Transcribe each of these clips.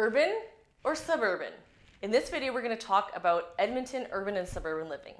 Urban or suburban? In this video, we're going to talk about Edmonton urban and suburban living.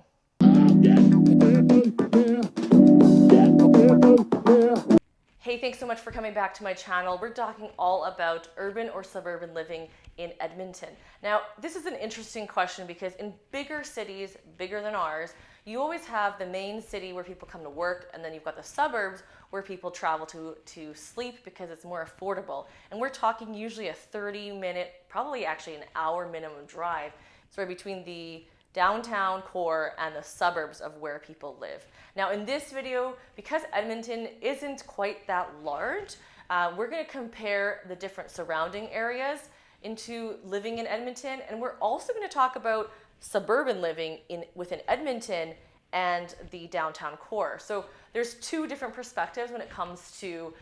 Hey, thanks so much for coming back to my channel. We're talking all about urban or suburban living in Edmonton. Now, this is an interesting question because in bigger cities, bigger than ours, you always have the main city where people come to work, and then you've got the suburbs where people travel to sleep because it's more affordable. And we're talking usually a 30-minute, probably actually an hour minimum drive, sort of between the downtown core and the suburbs of where people live. Now in this video, because Edmonton isn't quite that large, we're going to compare the different surrounding areas into living in Edmonton, and we're also going to talk about suburban living within Edmonton and the downtown core. So there's two different perspectives when it comes to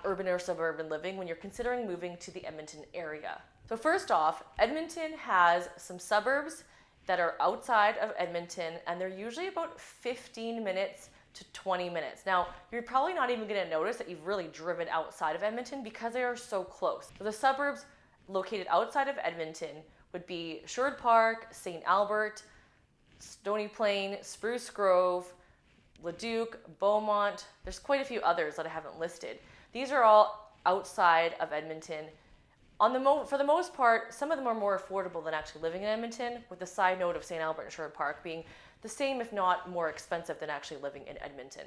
urban or suburban living when you're considering moving to the Edmonton area. So first off, Edmonton has some suburbs that are outside of Edmonton, and they're usually about 15 minutes to 20 minutes. Now, you're probably not even gonna notice that you've really driven outside of Edmonton because they are so close. So the suburbs located outside of Edmonton would be Sherwood Park, St. Albert, Stony Plain, Spruce Grove, Leduc, Beaumont. There's quite a few others that I haven't listed. These are all outside of Edmonton. For the most part, some of them are more affordable than actually living in Edmonton, with the side note of St. Albert and Sherwood Park being the same, if not more expensive than actually living in Edmonton.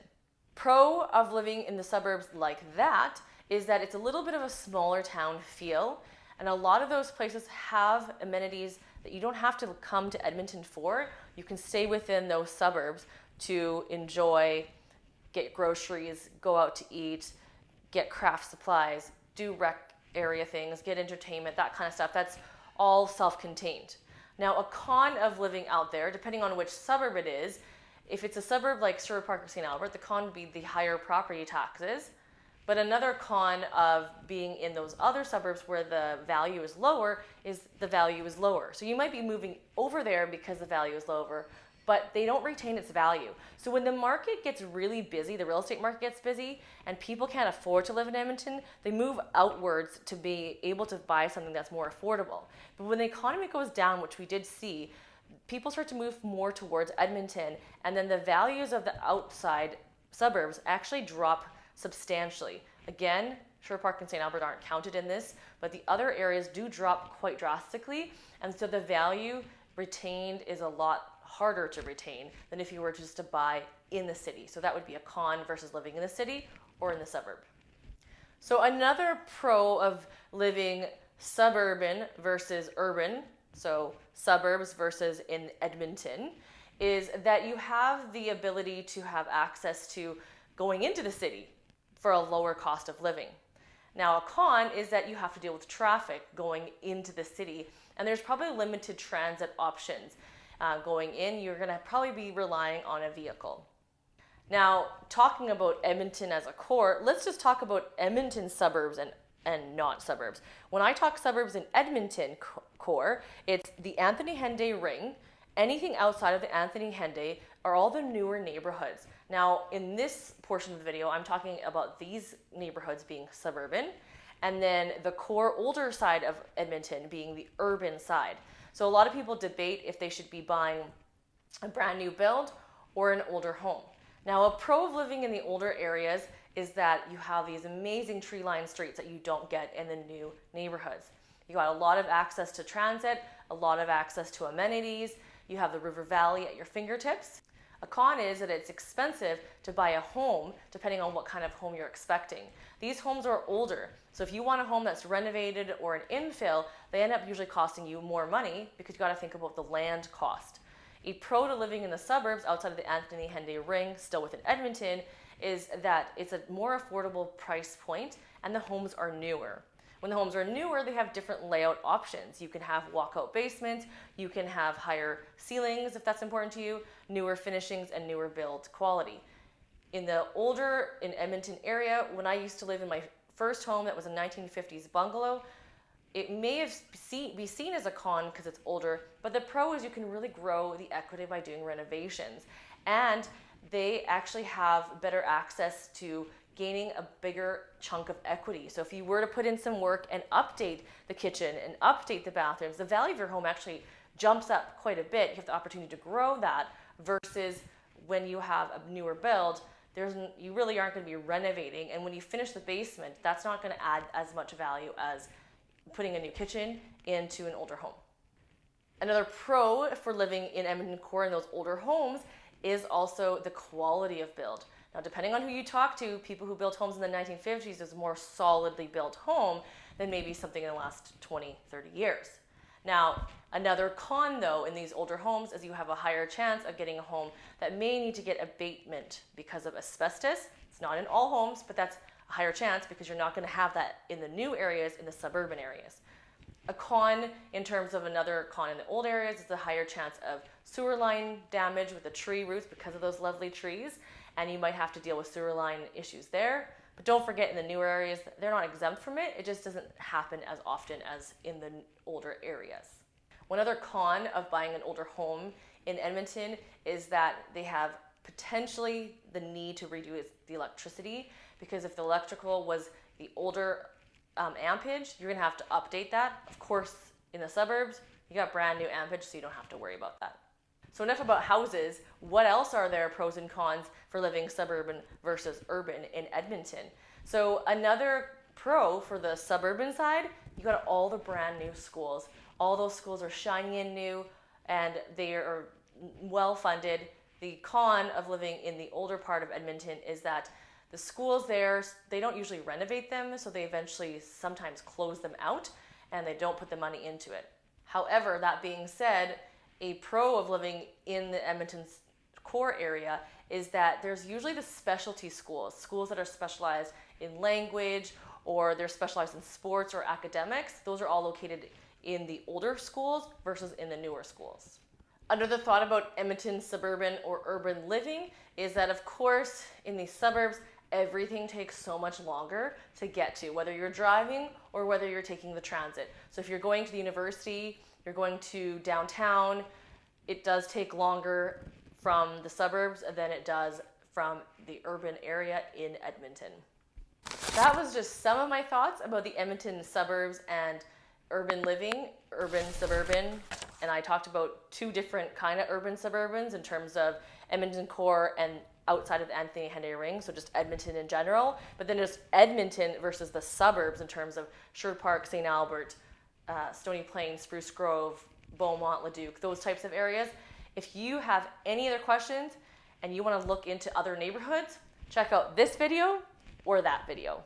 Pro of living in the suburbs like that is that it's a little bit of a smaller town feel, and a lot of those places have amenities that you don't have to come to Edmonton for. You can stay within those suburbs to enjoy, get groceries, go out to eat, get craft supplies, do rec area things, get entertainment, that kind of stuff. That's all self-contained. Now, a con of living out there, depending on which suburb it is, if it's a suburb like Sherwood Park or St. Albert, the con would be the higher property taxes. But another con of being in those other suburbs where the value is lower is the value is lower. So you might be moving over there because the value is lower, but they don't retain its value. So when the market gets really busy, the real estate market gets busy, and people can't afford to live in Edmonton, they move outwards to be able to buy something that's more affordable. But when the economy goes down, which we did see, people start to move more towards Edmonton, and then the values of the outside suburbs actually drop substantially. Again, Sherwood Park and St. Albert aren't counted in this, but the other areas do drop quite drastically, and so the value retained is a lot harder to retain than if you were just to buy in the city. So that would be a con versus living in the city or in the suburb. So another pro of living suburban versus urban, so suburbs versus in Edmonton, is that you have the ability to have access to going into the city for a lower cost of living. Now, a con is that you have to deal with traffic going into the city, and there's probably limited transit options. Going in, you're going to probably be relying on a vehicle. Now, talking about Edmonton as a core, let's just talk about Edmonton suburbs and not suburbs. When I talk suburbs in Edmonton core, it's the Anthony Henday ring. Anything outside of the Anthony Henday are all the newer neighborhoods. Now, in this portion of the video, I'm talking about these neighborhoods being suburban, and then the core older side of Edmonton being the urban side. So a lot of people debate if they should be buying a brand new build or an older home. Now, a pro of living in the older areas is that you have these amazing tree-lined streets that you don't get in the new neighborhoods. You got a lot of access to transit, a lot of access to amenities. You have the river valley at your fingertips. A con is that it's expensive to buy a home depending on what kind of home you're expecting. These homes are older, so if you want a home that's renovated or an infill, they end up usually costing you more money because you got to think about the land cost. A pro to living in the suburbs outside of the Anthony Henday ring, still within Edmonton, is that it's a more affordable price point and the homes are newer. When the homes are newer, they have different layout options. You can have walkout basements, you can have higher ceilings if that's important to you, newer finishings, and newer build quality. In the older, in Edmonton area, when I used to live in my first home that was a 1950s bungalow, it may be seen as a con because it's older, but the pro is you can really grow the equity by doing renovations. And they actually have better access to gaining a bigger chunk of equity. So if you were to put in some work and update the kitchen and update the bathrooms, the value of your home actually jumps up quite a bit. You have the opportunity to grow that versus when you have a newer build, you really aren't going to be renovating. And when you finish the basement, that's not going to add as much value as putting a new kitchen into an older home. Another pro for living in Edmonton core in those older homes is also the quality of build. Now, depending on who you talk to, people who built homes in the 1950s is a more solidly built home than maybe something in the last 20, 30 years. Now, another con though in these older homes is you have a higher chance of getting a home that may need to get abatement because of asbestos. It's not in all homes, but that's a higher chance because you're not going to have that in the new areas, in the suburban areas. A con in terms of another con in the old areas is a higher chance of sewer line damage with the tree roots because of those lovely trees, and you might have to deal with sewer line issues there. But don't forget, in the newer areas, they're not exempt from it. It just doesn't happen as often as in the older areas. One other con of buying an older home in Edmonton is that they have potentially the need to redo the electricity, because if the electrical was the older ampage, you're gonna have to update that. Of course, in the suburbs, you got brand new ampage, so you don't have to worry about that. So enough about houses. What else are there pros and cons for living suburban versus urban in Edmonton? So another pro for the suburban side, you got all the brand new schools. All those schools are shiny and new, and they are well funded. The con of living in the older part of Edmonton is that the schools there, they don't usually renovate them, so they eventually sometimes close them out and they don't put the money into it. However, that being said, a pro of living in the Edmonton's core area is that there's usually the specialty schools that are specialized in language, or they're specialized in sports or academics. Those are all located in the older schools versus in the newer schools. Another thought about Edmonton suburban or urban living is that, of course, in the suburbs, everything takes so much longer to get to, whether you're driving or whether you're taking the transit. So if you're going to the university, you're going to downtown, it does take longer from the suburbs than it does from the urban area in Edmonton. That was just some of my thoughts about the Edmonton suburbs and urban living, urban, suburban, and I talked about two different kind of urban suburbans in terms of Edmonton core and outside of the Anthony Henry Ring, so just Edmonton in general, but then just Edmonton versus the suburbs in terms of Sherwood Park, St. Albert, Stony Plain, Spruce Grove, Beaumont, Leduc, those types of areas. If you have any other questions and you want to look into other neighborhoods, check out this video or that video.